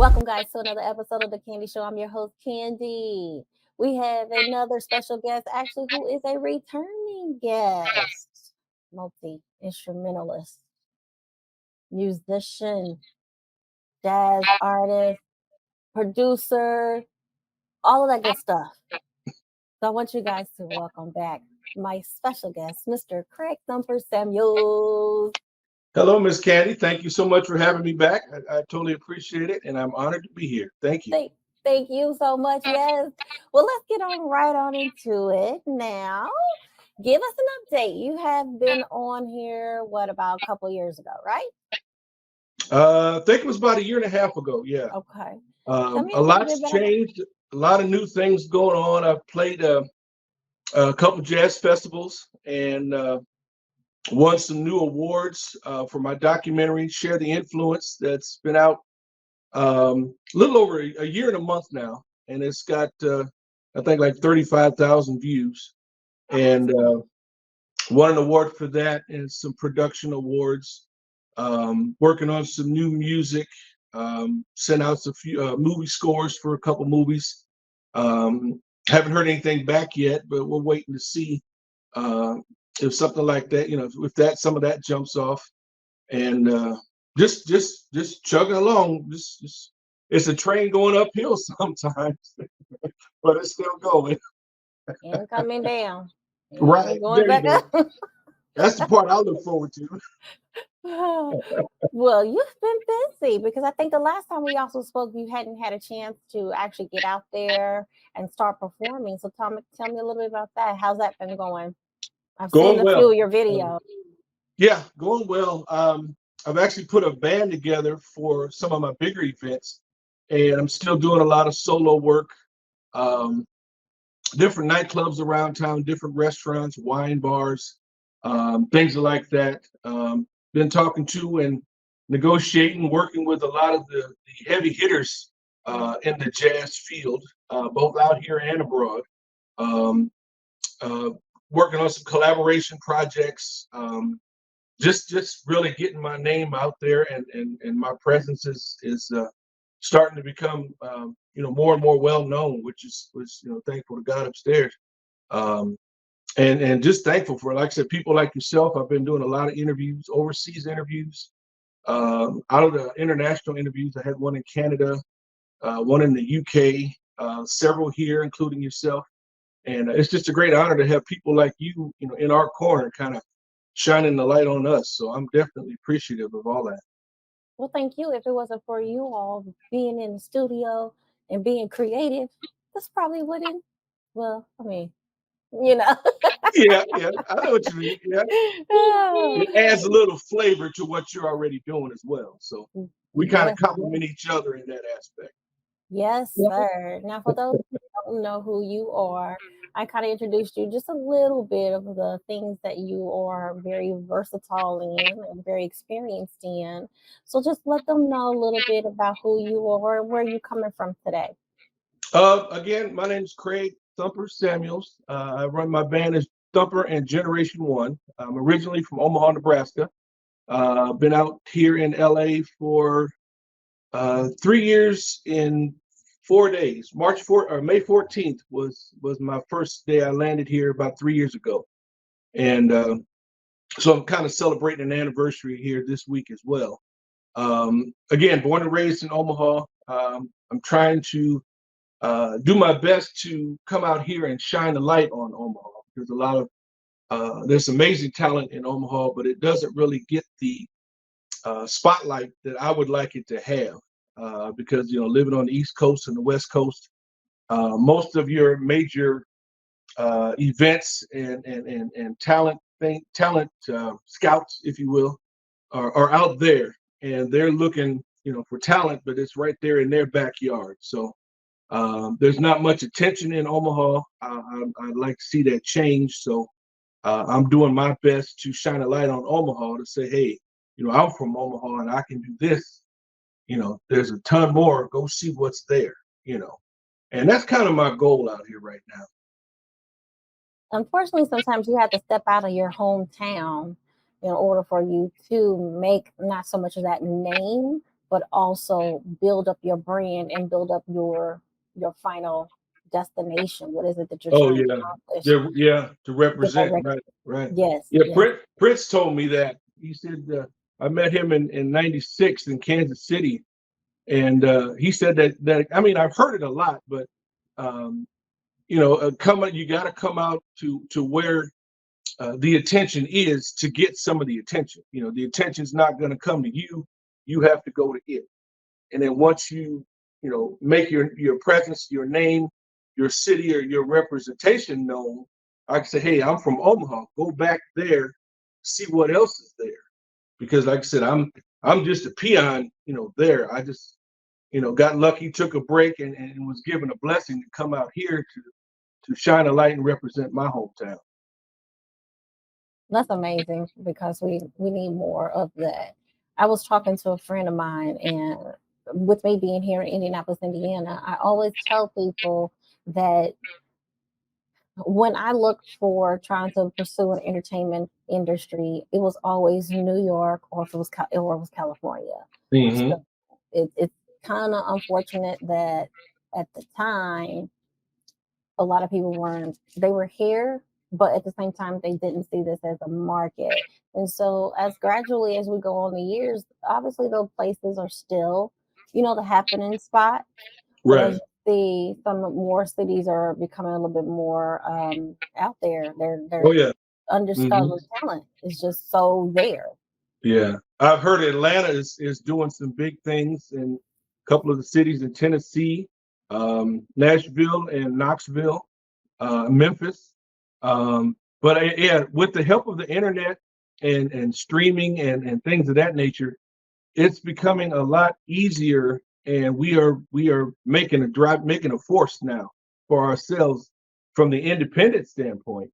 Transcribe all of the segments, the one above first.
Welcome, guys, to another episode of The Candy Show. I'm your host, Candy. We have another special guest, actually, who is a returning guest, multi instrumentalist, musician, jazz artist, producer, all of that good stuff. So I want you guys to welcome back my special guest, Mr. Craig Thumper Samuels. Hello, Miss Candy. Thank you so much for having me back. I totally appreciate it, and I'm honored to be here. Thank you. Thank you so much. Yes. Well, let's get right on into it now. Give us an update. You have been on here, what, about a couple years ago, right? I think it was about a year and a half ago. Yeah. Okay. A lot's changed. A lot of new things going on. I've played a couple jazz festivals and won some new awards for my documentary, Share the Influence, that's been out a little over a year and a month now. And it's got, I think, like 35,000 views. And won an award for that and some production awards. Working on some new music. Sent out a few movie scores for a couple movies. Haven't heard anything back yet, but we're waiting to see if something like that, if some of that jumps off. And just chugging along. Just it's a train going uphill sometimes, but it's still going. And coming down. Right. Going back up. That's the part I look forward to. Well, you've been busy because I think the last time we also spoke, you hadn't had a chance to actually get out there and start performing. So tell me a little bit about that. How's that been going? I've seen a few of your videos. Yeah, going well. I've actually put a band together for some of my bigger events, and I'm still doing a lot of solo work. Different nightclubs around town, different restaurants, wine bars, things like that. Been talking to and negotiating, working with a lot of the heavy hitters in the jazz field, both out here and abroad. Working on some collaboration projects. Just really getting my name out there, and my presence is starting to become more and more well known, which thankful to God upstairs. And just thankful for, like I said, people like yourself. I've been doing a lot of interviews, overseas interviews. Out of the international interviews, I had one in Canada, one in the UK, several here, including yourself. And it's just a great honor to have people like you, in our corner, kind of shining the light on us. So I'm definitely appreciative of all that. Well, thank you. If it wasn't for you all being in the studio and being creative, this probably wouldn't. Well, I mean, yeah, I know what you mean. Yeah, it adds a little flavor to what you're already doing as well. So we kind of complement each other in that aspect. Yes, sir. Now, for those who don't know who you are, I kind of introduced you just a little bit of the things that you are very versatile in and very experienced in. So just let them know a little bit about who you are and where you're coming from today. Again, my name is Craig Thumper Samuels. I run my band as Thumper and Generation One. I'm originally from Omaha, Nebraska. Been out here in LA for 3 years in 4 days. May 14th was my first day I landed here about 3 years ago, and so I'm kind of celebrating an anniversary here this week as well. Again, born and raised in Omaha. I'm trying to do my best to come out here and shine a light on Omaha. There's a lot of there's amazing talent in Omaha, but it doesn't really get the spotlight that I would like it to have. Because living on the East Coast and the West Coast, most of your major events and talent scouts, if you will, are out there, and they're looking for talent, but it's right there in their backyard. So there's not much attention in Omaha. I'd like to see that change. So I'm doing my best to shine a light on Omaha to say, hey, I'm from Omaha and I can do this. There's a ton more. Go see what's there, and that's kind of my goal out here right now. Unfortunately, sometimes you have to step out of your hometown in order for you to make not so much of that name, but also build up your brand and build up your final destination. What is it that you're Oh trying to yeah, accomplish? yeah. To Get that represent, right, right. yes, Yeah, yes. Prince told me that. He said I met him in '96 in Kansas City, and he said that I mean I've heard it a lot, but um, you got to come out to where the attention is to get some of the attention. The attention's not going to come to you. You have to go to it. And then once make your presence, your name, your city, or your representation known, I can say, hey, I'm from Omaha. Go back there, see what else is there. Because like I said, I'm just a peon, there. I just, got lucky, took a break, and was given a blessing to come out here to shine a light and represent my hometown. That's amazing because we need more of that. I was talking to a friend of mine, and with me being here in Indianapolis, Indiana, I always tell people that when I looked for trying to pursue an entertainment industry, it was always New York or if it was or it was California. Mm-hmm. So it's kind of unfortunate that at the time a lot of people weren't they were here, but at the same time they didn't see this as a market. And so as gradually as we go on the years, obviously those places are still, the happening spot. But as Right. you see, some more cities are becoming a little bit more out there. Oh They're yeah. Mm-hmm. undiscovered talent is just so there. Yeah, I've heard Atlanta is doing some big things in a couple of the cities in Tennessee, Nashville and Knoxville, Memphis. But yeah, with the help of the internet and streaming and things of that nature, it's becoming a lot easier, and we are making a force now for ourselves from the independent standpoint.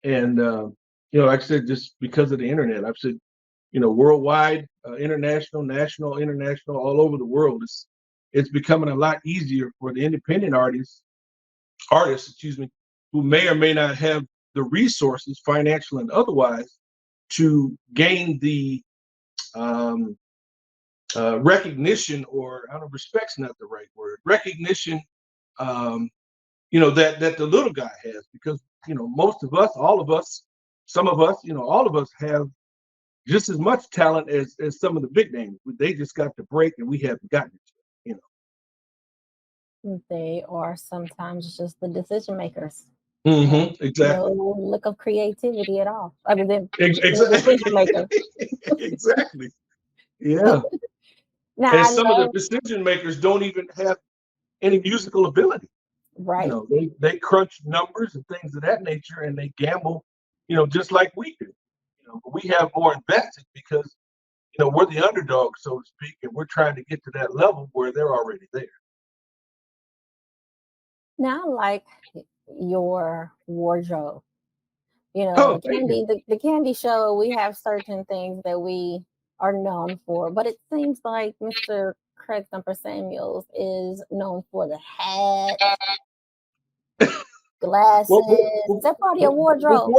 And like I said, just because of the internet, I've said worldwide, international, national, international, all over the world. It's becoming a lot easier for the independent artists, excuse me, who may or may not have the resources, financial and otherwise, to gain the um, recognition, or I don't know, respect's not the right word, recognition, um, that the little guy has, because most of us, all of us, some of us, all of us have just as much talent as some of the big names. They just got the break, and we haven't gotten it. They are sometimes just the decision makers. And no Exactly. lick of creativity at all, other than being a Exactly. decision maker. Exactly. Yeah. Now And I some of the know, decision makers don't even have any musical ability. right? They crunch numbers and things of that nature, and they gamble, just like we do. But we have more invested because we're the underdog, so to speak, and we're trying to get to that level where they're already there. Now I like your wardrobe. Oh, The thank you. the candy show, we have certain things that we are known for, but it seems like Mr. Craig Thumper Samuels is known for the hats, Well, glasses. Is that part of your wardrobe?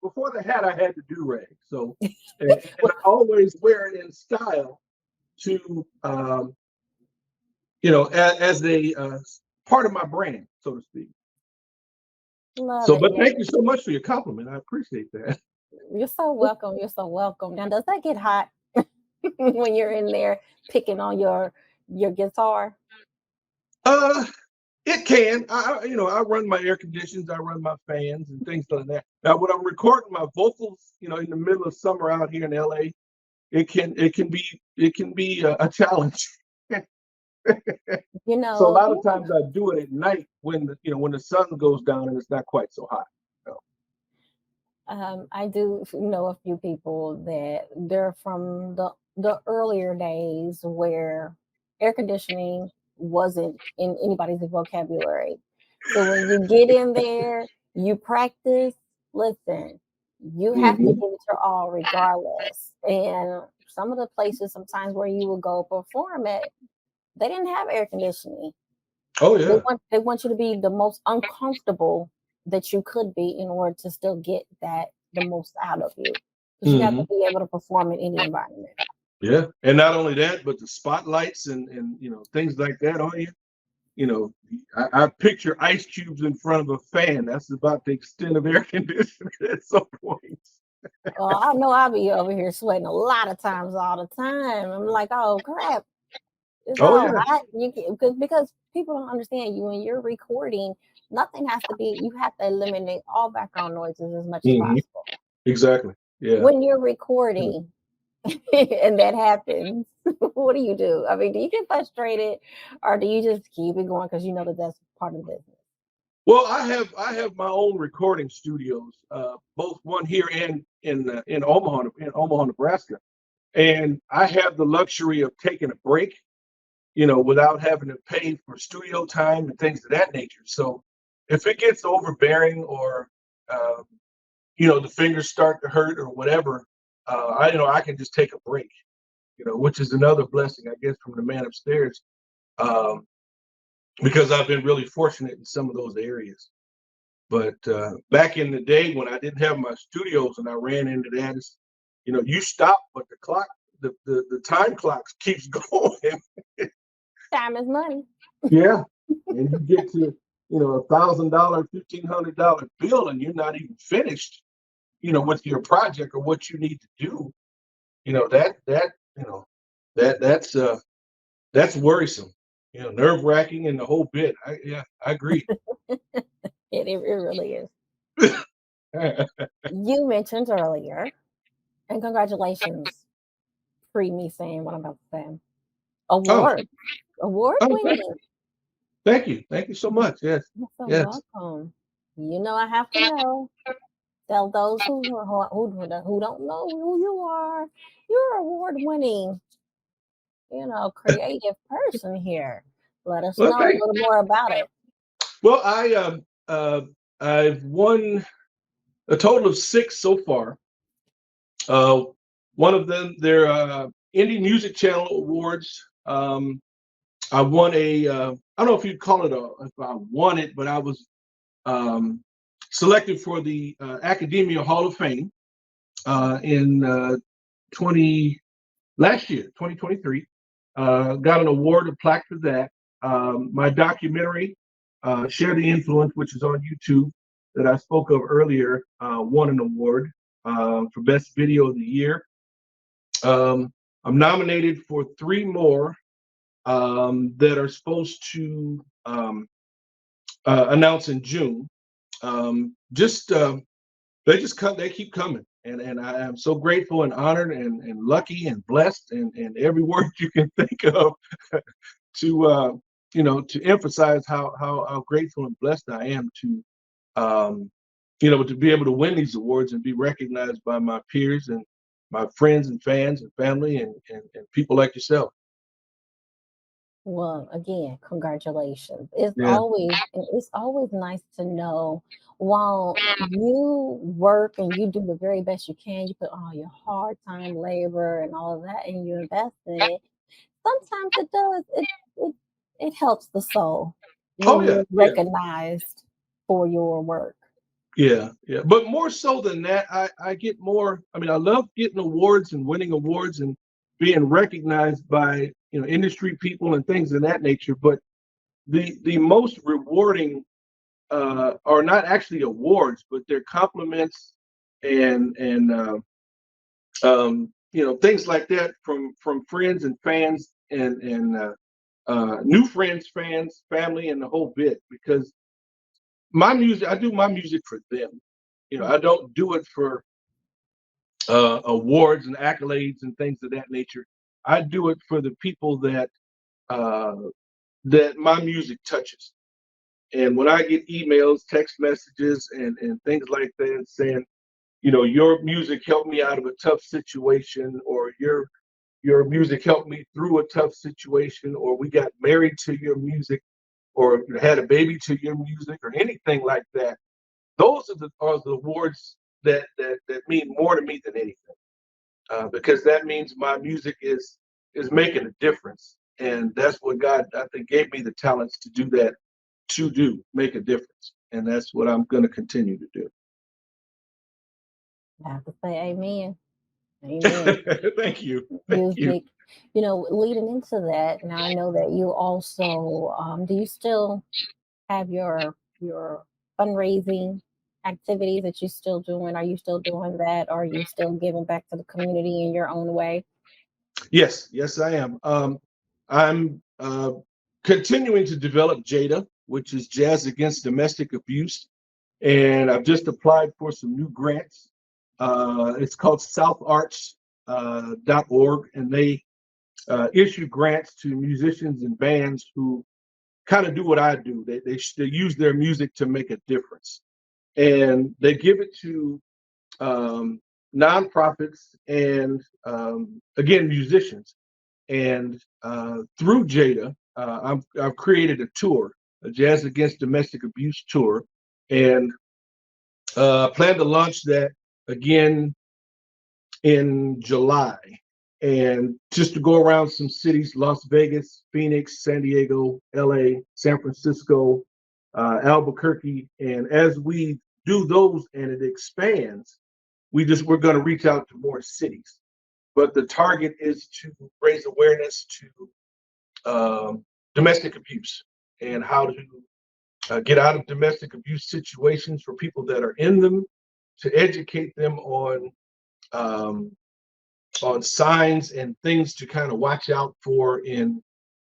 before the hat, I had the do rag. So, and I always wear it in style to, as a part of my brand, so to speak. Love So, it. but thank you so much for your compliment. I appreciate that. You're so welcome. You're so welcome. Now, does that get hot when you're in there picking on your guitar? Uh, it can. I run my air conditions, I run my fans and things like that. Now, when I'm recording my vocals, in the middle of summer out here in LA, it can be a challenge. You So a know, lot of times I do it at night when the sun goes down and it's not quite so hot. So, I do know a few people that they're from the earlier days where air conditioning wasn't in anybody's vocabulary. So when you get in there, you practice. Listen, you have to mhm. give it your all, regardless. And some of the places, sometimes where you will go perform at, they didn't have air conditioning. Oh They yeah. want you to be the most uncomfortable that you could be in order to still get that the most out of you. Because you have to Hmm. be able to perform in any environment. Yeah, and not only that, but the spotlights and things like that on you. You know, I picture ice cubes in front of a fan. That's about the extent of air conditioning at some point. Well, I know I'll be over here sweating a lot of times all the time. I'm like, oh crap, it's Oh all yeah. hot. You can, because people don't understand you when you're recording. Nothing has to be. You have to eliminate all background noises as much as Hmm. possible Exactly. Yeah. when you're recording. And that happens, what do you do? I mean, do you get frustrated, or do you just keep it going because you know that that's part of the business? Well, I have my own recording studios, both one here and in Omaha, Nebraska, and I have the luxury of taking a break, without having to pay for studio time and things of that nature. So if it gets overbearing or um, the fingers start to hurt or whatever, I can just take a break, which is another blessing, I guess, from the man upstairs, um, because I've been really fortunate in some of those areas. But back in the day when I didn't have my studios and I ran into that, you stop, but the clock, the time clock keeps going. Time is money. Yeah, and you get to $1,000, $1,500 bill, and you're not even finished, with your project or what you need to do. That that's worrisome. Nerve wracking and the whole bit. Yeah, I agree. It really is. You mentioned earlier, and congratulations, pre me saying what I'm about to say. Oh, Award, award oh, winning. thank you so much. Yes, You're so yes. welcome. You know, I have to know. Tell those who don't know who you are. You're award winning, creative person here. Let us Well, know a thank. little more about it. Well, I've won a total of six so far. Uh, One of them, they're Indie Music Channel Awards. I won I don't know if you'd call it if I won it, but I was um, selected for the Academia Hall of Fame in 20 last year, 2023. Got an award, a plaque for that. My documentary, Share the Influence, which is on YouTube, that I spoke of earlier, won an award for Best Video of the Year. I'm nominated for three more that are supposed to announce in June. Just they keep coming, and I am so grateful and honored and lucky and blessed and every word you can think of to to emphasize how grateful and blessed I am um, to be able to win these awards and be recognized by my peers and my friends and fans and family and people like yourself. Well, again, congratulations. It's Yeah. always and it's always nice to know while you work and you do the very best you can, you put all your hard time, labor, and all of that, and you invest in it. Sometimes it helps the soul Oh when yeah. you're Yeah. recognized for your work. Yeah, yeah. But more so than that, I get more. I mean, I love getting awards and winning awards and being recognized by industry people and things of that nature. But the most rewarding are not actually awards, but they're compliments and things like that from friends and fans and new friends, fans, family, and the whole bit. Because my music, I do my music for them. Mm. I don't do it for awards and accolades and things of that nature. I do it for the people uh, that my music touches. And when I get emails, text messages, and things like that saying, your music helped me out of a tough situation, or your music helped me through a tough situation, or we got married to your music, or had a baby to your music, or anything like that. Those are the awards that mean more to me than anything, because that means my music is making a difference, and that's what God, I think, gave me the talents to do that, to do make a difference, and that's what I'm going to continue to do. I have to say amen. Amen. Thank you. Thank you. Music. Leading into that, now I know that you also do you still have your fundraising activities that you're still doing? Are you still doing that? Or are you still giving back to the community in your own way? Yes, yes, I am. I'm continuing to develop JADA, which is Jazz Against Domestic Abuse, and I've just applied for some new grants. It's called southarts.org, and they issue grants to musicians and bands who kind of do what I do. They use their music to make a difference, and they give it to um, nonprofits and again musicians. And through Jada, I've created a tour, a Jazz Against Domestic Abuse tour, and plan to launch that again in July. And just to go around some cities: Las Vegas, Phoenix, San Diego, LA, San Francisco, Albuquerque. And as we do those and it expands, we're going to reach out to more cities. But the target is to raise awareness to domestic abuse and how to get out of domestic abuse situations for people that are in them, to educate them um, on signs and things to kind of watch out for in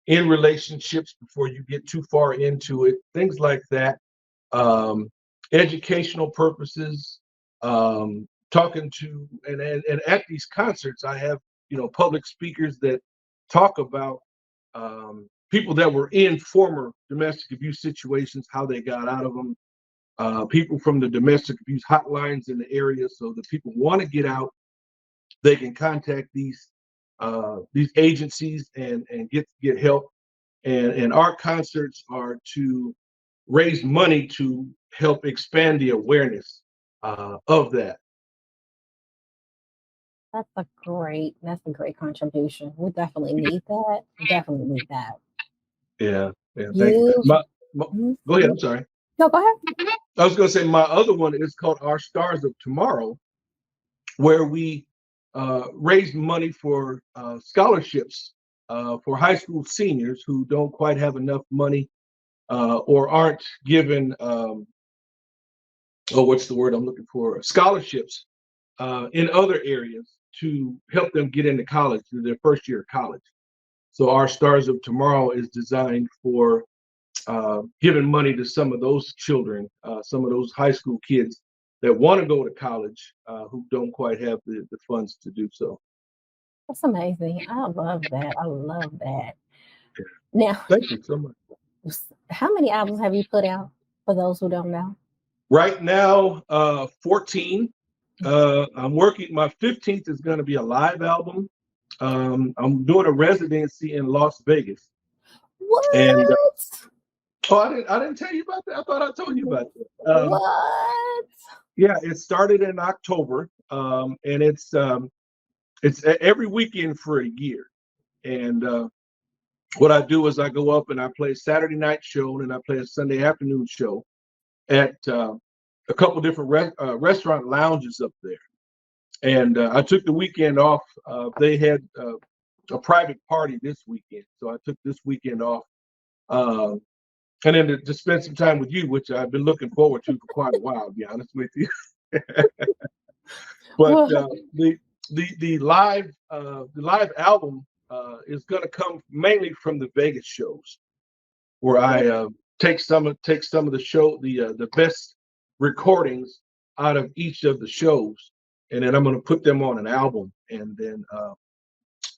relationships before you get too far into it, things like that. um, Educational purposes, talking to and at these concerts, I have public speakers that talk about people that were in former domestic abuse situations, how they got out of them. People from the domestic abuse hotlines in the area, so that people want to get out, they can contact these agencies and get help. And our concerts are to raise money to help expand the awareness of that. That's a great contribution. We definitely need that. Definitely need that. Yeah, yeah. Thank you. You My Mhm. Go ahead. I'm sorry. No, go ahead. I was going to say my other one is called Our Stars of Tomorrow, where we raise money for scholarships for high school seniors who don't quite have enough money or aren't given oh, what's the word I'm looking for? Scholarships in other areas to help them get into college, to their first year of college. So our Stars of Tomorrow is designed for giving money to some of those children, some of those high school kids that want to go to college who don't quite have the funds to do so. That's amazing. I love that. I love that. Now, Thank you so much. how many albums have you put out for those who don't know? Right now, 14. I'm working. My 15th is going to be a live album. I'm doing a residency in Las Vegas, and What? oh, I didn't tell you about that. I thought I told you about that. What? Yeah, it started in October, and it's every weekend for a year. And what I do is I go up and I play a Saturday night show, and I play a Sunday afternoon show at a couple different restaurant lounges up there. And I took the weekend off. They had a private party this weekend, so I took this weekend off. Uh, and then to spend some time with you, which I've been looking forward to for quite a while, to be honest with you. But the live album is going to come mainly from the Vegas shows, where I take some of the best recordings out of each of the shows, and then I'm going to put them on an album, and then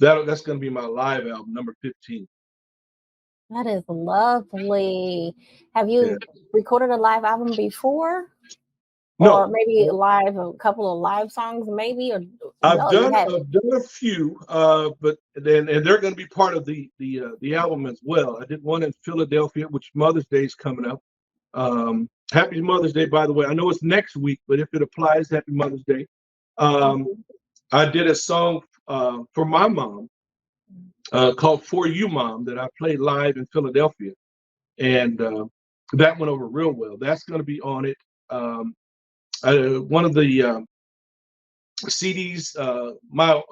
that's going to be my live album number 15. That is lovely. Have Yeah. you recorded a live album before? Or No, maybe live a couple of live songs, maybe? Or I've no, you done haven't. I've done a few, but then and they're going to be part of the album as well. I did one in Philadelphia, which Mother's Day is coming up. Happy Mother's Day, by the way. I know it's next week, but if it applies, Happy Mother's Day. Um, I did a song for my mom called "For You, Mom" that I played live in Philadelphia, and that went over real well. That's going to be on it. One of the CDs. My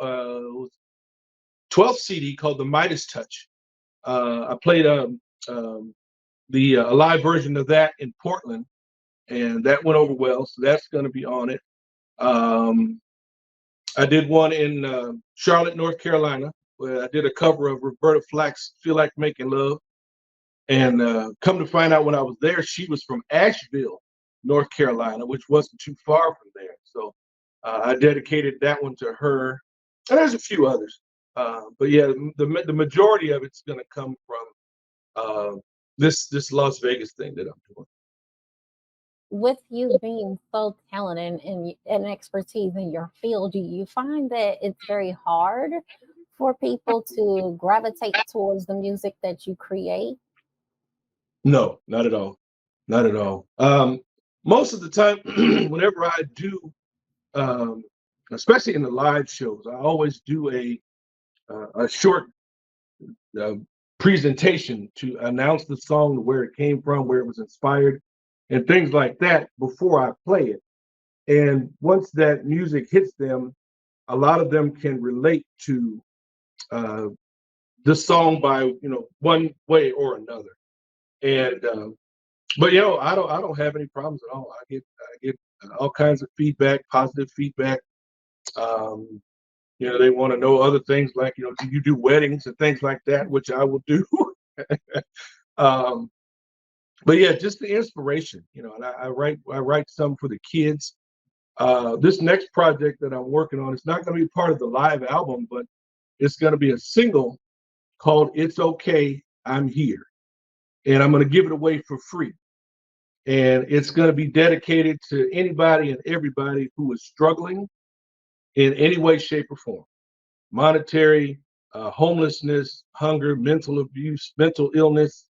12th CD called the Midas Touch. I played a live version of that in Portland, and that went over well. So that's going to be on it. Um, I did one in Charlotte, North Carolina, where I did a cover of Roberta Flack's "Feel Like Making Love." And come to find out, when I was there, she was from Asheville, North Carolina, which wasn't too far from there. So I dedicated that one to her. And there's a few others. But yeah, the majority of it's going to come from this Las Vegas thing that I'm doing. With you being so talented and expertise in your field, do you find that it's very hard for people to gravitate towards the music that you create? No, not at all. Not at all. Most of the time, whenever I do, um, especially in the live shows, I always do a short uh, presentation to announce the song, where it came from, where it was inspired, and things like that before I play it. And once that music hits them, a lot of them can relate to uh, the song by one way or another. And but I don't have any problems at all. I get all kinds of feedback, positive feedback. Um, they want to know other things like, do you do weddings and things like that, which I will do. um, but yeah, just the inspiration, and I write some for the kids. This next project that I'm working on, it's not going to be part of the live album, but it's going to be a single called "It's Okay, I'm Here," and I'm going to give it away for free. And it's going to be dedicated to anybody and everybody who is struggling in any way, shape, or form: monetary, homelessness, hunger, mental abuse, mental illness,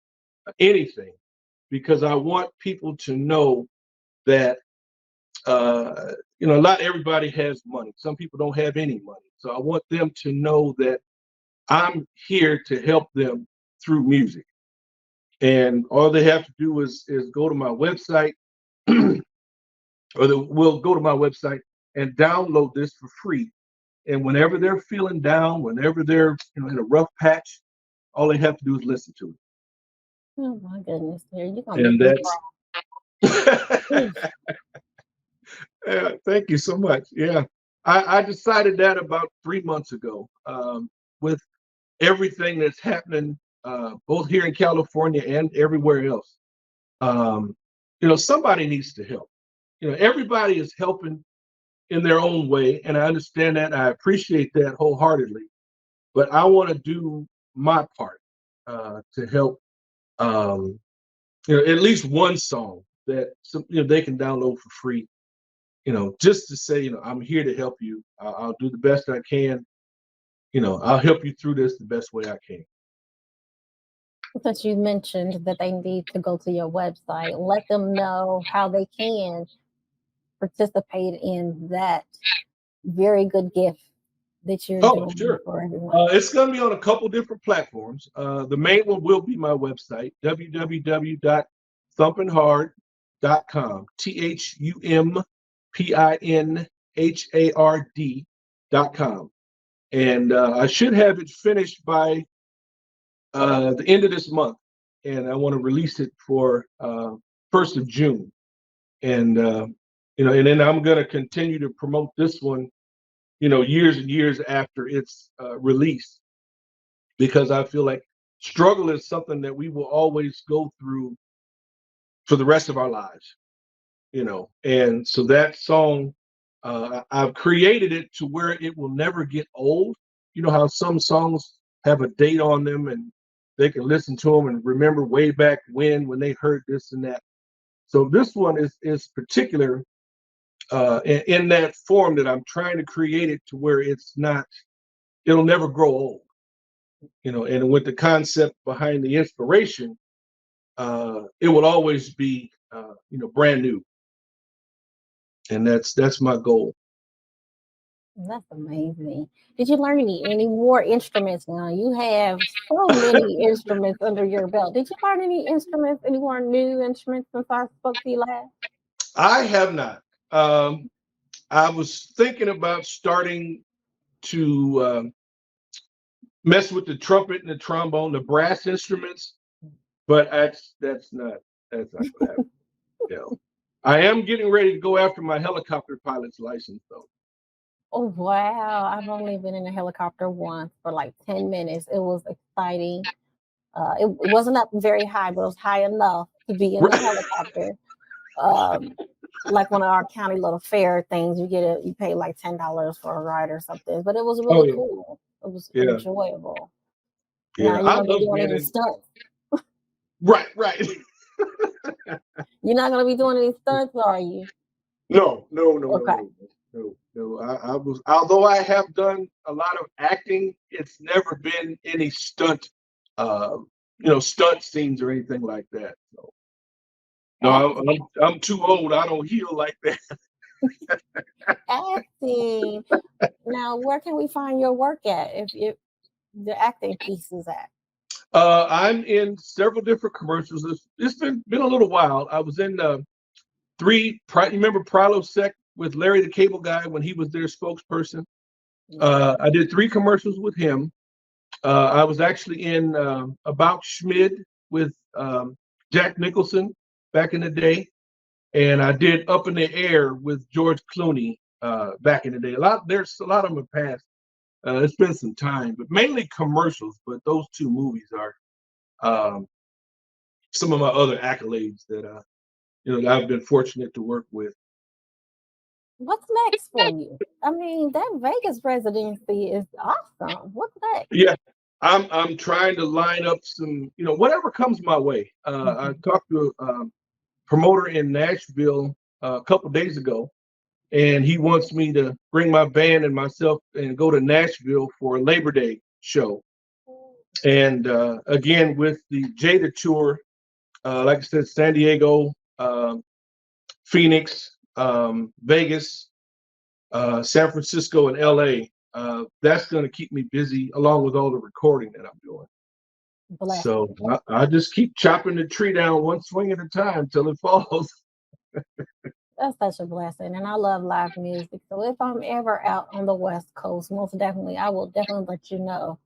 anything. Because I want people to know that not everybody has money. Some people don't have any money. So I want them to know that I'm here to help them through music. And all they have to do is go to my website, or they will go to my website and download this for free. And whenever they're feeling down, whenever they're in a rough patch, all they have to do is listen to Oh my goodness, dear, you're gonna it. make And me that's cry. yeah, thank you so much. Yeah. I decided that about 3 months ago, with everything that's happening, both here in California and everywhere else. Um, somebody needs to help. Everybody is helping in their own way, and I understand that. I appreciate that wholeheartedly. But I want to do my part to help. Um, at least one song that they can download for free. Just to say, I'm here to help you. I'll do the best I can. I'll help you through this the best way I can. Since you mentioned that they need to go to your website, let them know how they can participate in that very good gift that you're Oh, doing sure. for everyone. It's going to be on a couple different platforms. The main one will be my website, www.thumpinhard.com. THUMPINHARD.com. And I should have it finished by the end of this month. And I want to release it for 1st of June. And, and then I'm going to continue to promote this one, years and years after its release, because I feel like struggle is something that we will always go through for the rest of our lives, And so that song, I've created it to where it will never get old. You know how some songs have a date on them, and they can listen to them and remember way back when they heard this and that. So this one is particular in that form, that I'm trying to create it to where it'll never grow old. And with the concept behind the inspiration, it will always be brand new. And that's my goal. That's amazing. Did you learn any more instruments now? You have so many instruments under your belt. Did you learn any more new instruments since I spoke to you last? I have not. I was thinking about starting to mess with the trumpet and the trombone, the brass instruments, but that's not gonna happen. You know, I am getting ready to go after my helicopter pilot's license, though. Oh wow! I've only been in a helicopter once for like 10 minutes. It was exciting. It wasn't up very high, but it was high enough to be in the Right. helicopter. Um, like one of our county little fair things, you pay like $10 for a ride or something. But it was Oh really yeah, cool. It was yeah, enjoyable. Now yeah. you're I gonna be love doing being any in. stunts. Right, right. You're not gonna be doing any stunts, are you? No, no, no, no, Okay. no, no, no. I was, although I have done a lot of acting, it's never been any stunt, uh, stunt scenes or anything like that. So, no, I'm too old. I don't heal like that. Acting. Now, where can we find your work at? If the acting piece is at. I'm in several different commercials. It's been a little while. I was in three. You remember Prilosec with Larry the Cable Guy when he was their spokesperson? Yes. I did three commercials with him. I was actually in About Schmid with Jack Nicholson back in the day, and I did Up in the Air with George Clooney back in the day. There's a lot of them have passed. It's been some time, but mainly commercials. But those two movies are um, some of my other accolades that I've been fortunate to work with. What's next for you? I mean, that Vegas residency is awesome. What's next? Yeah, I'm trying to line up some, whatever comes my way. I Mhm. talked to a promoter in Nashville a couple days ago, and he wants me to bring my band and myself and go to Nashville for a Labor Day show. And again, with the Jada tour, like I said, San Diego, Phoenix, Vegas, San Francisco, and LA. That's going to keep me busy along with all the recording that I'm doing. So Blessing. I just keep chopping the tree down one swing at a time till it falls. That's such a blessing. And I love live music. So if I'm ever out on the West Coast, most definitely, I will definitely let you know.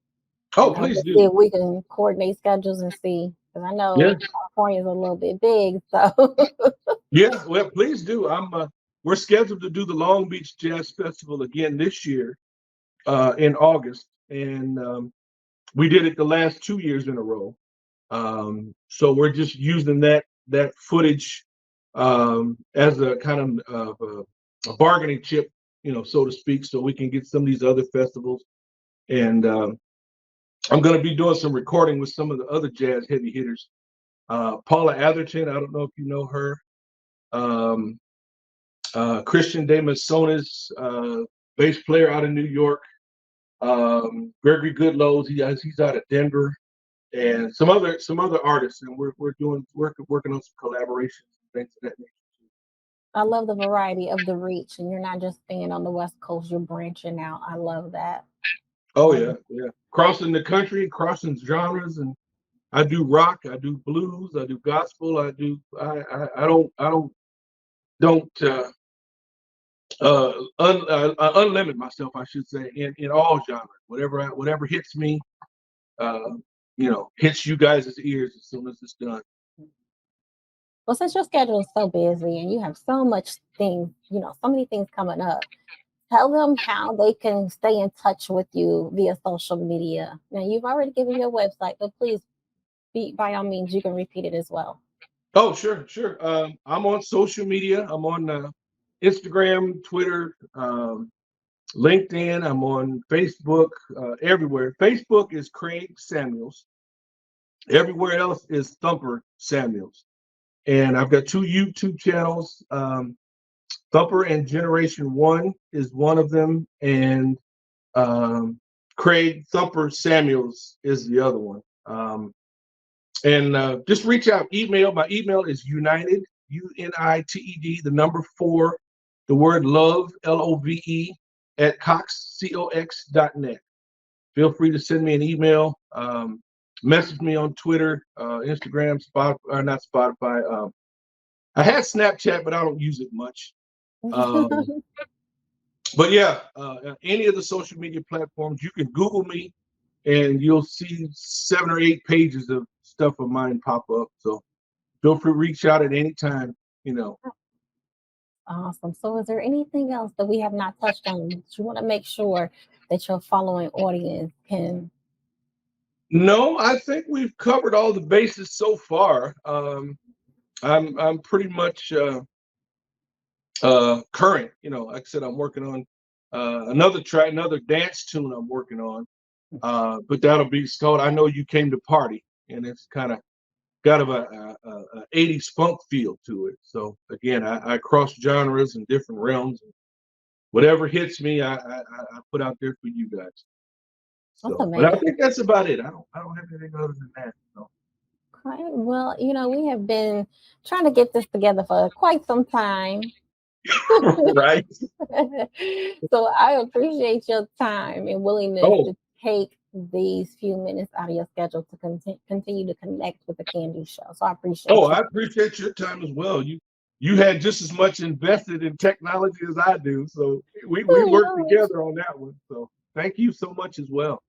Oh, And please we'll see do. if we can coordinate schedules and see. Because I Yeah, know California is a little bit big. So yeah. Well, please do. We're scheduled to do the Long Beach Jazz Festival again this year in August, and we did it the last 2 years in a row. So we're just using that footage as a kind of a bargaining chip, so to speak, so we can get some of these other festivals. And I'm going to be doing some recording with some of the other jazz heavy hitters. Paula Atherton, I don't know if you know her. Um, Christian De Masonis, bass player out of New York. Gregory Goodlows, he's out of Denver, and some other artists, and we're doing working on some collaborations and things of that nature. I love the variety of the reach. And you're not just staying on the West Coast, you're branching out. I love that. Oh Love yeah, it. yeah. Crossing the country, crossing genres, and I do rock, I do blues, I do gospel, I don't unlimit myself, I should say, in all genres. Whatever hits me, uh, hits you guys' ears as soon as it's done. Well, since your schedule is so busy and you have so much things, so many things coming up, tell them how they can stay in touch with you via social media. Now, you've already given your website, but please, by all means, you can repeat it as well. Oh, sure, sure. I'm on social media. I'm on Instagram, Twitter, LinkedIn. I'm on Facebook, everywhere. Facebook is Craig Samuels. Everywhere else is Thumper Samuels. And I've got two YouTube channels. Thumper and Generation One is one of them, and um, Craig Thumper Samuels is the other one. And just reach out, email. My email is united, UNITED, the number four, the word love, LOVE, at cox.net. Feel free to send me an email, message me on Twitter, Instagram, or not Spotify. I had Snapchat, but I don't use it much. Um, But yeah, any of the social media platforms, you can Google me and you'll see 7 or 8 pages of stuff of mine pop up. So feel free to reach out at any time, you know. Awesome. So, is there anything else that we have not touched on that you want to make sure that your following audience can? No, I think we've covered all the bases so far. I'm pretty much current. You know, like I said, I'm working on another dance tune I'm working on. But that'll be called "I Know You Came to Party," and it's kind of got a 80s funk feel to it. So again, I cross genres and different realms. Whatever hits me, I put out there for you guys. That's So, but I amazing. think that's about it. I don't have anything other than that. So. Okay. Well, we have been trying to get this together for quite some time. Right. So I appreciate your time and willingness Oh, to take these few minutes out of your schedule to continue to connect with the Candy Show. So I oh, appreciate you. I appreciate your time as well. You had just as much invested in technology as I do, so we work Oh, together on that one. So thank you so much as well.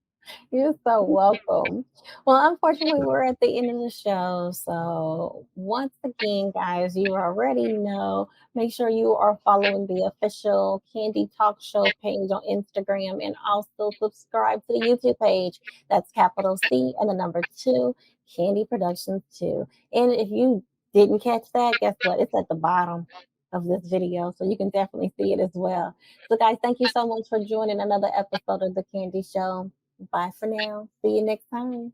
you're so welcome. Well, unfortunately, we're at the end of the show. So, once again, guys, you already know, make sure you are following the official Candy Talk Show page on Instagram and also subscribe to the YouTube page. That's capital C and the number two, Candy Productions 2. And if you didn't catch that, guess what? It's at the bottom of this video. So, you can definitely see it as well. So, guys, thank you so much for joining another episode of The Candy Show. Bye for now. See you next time.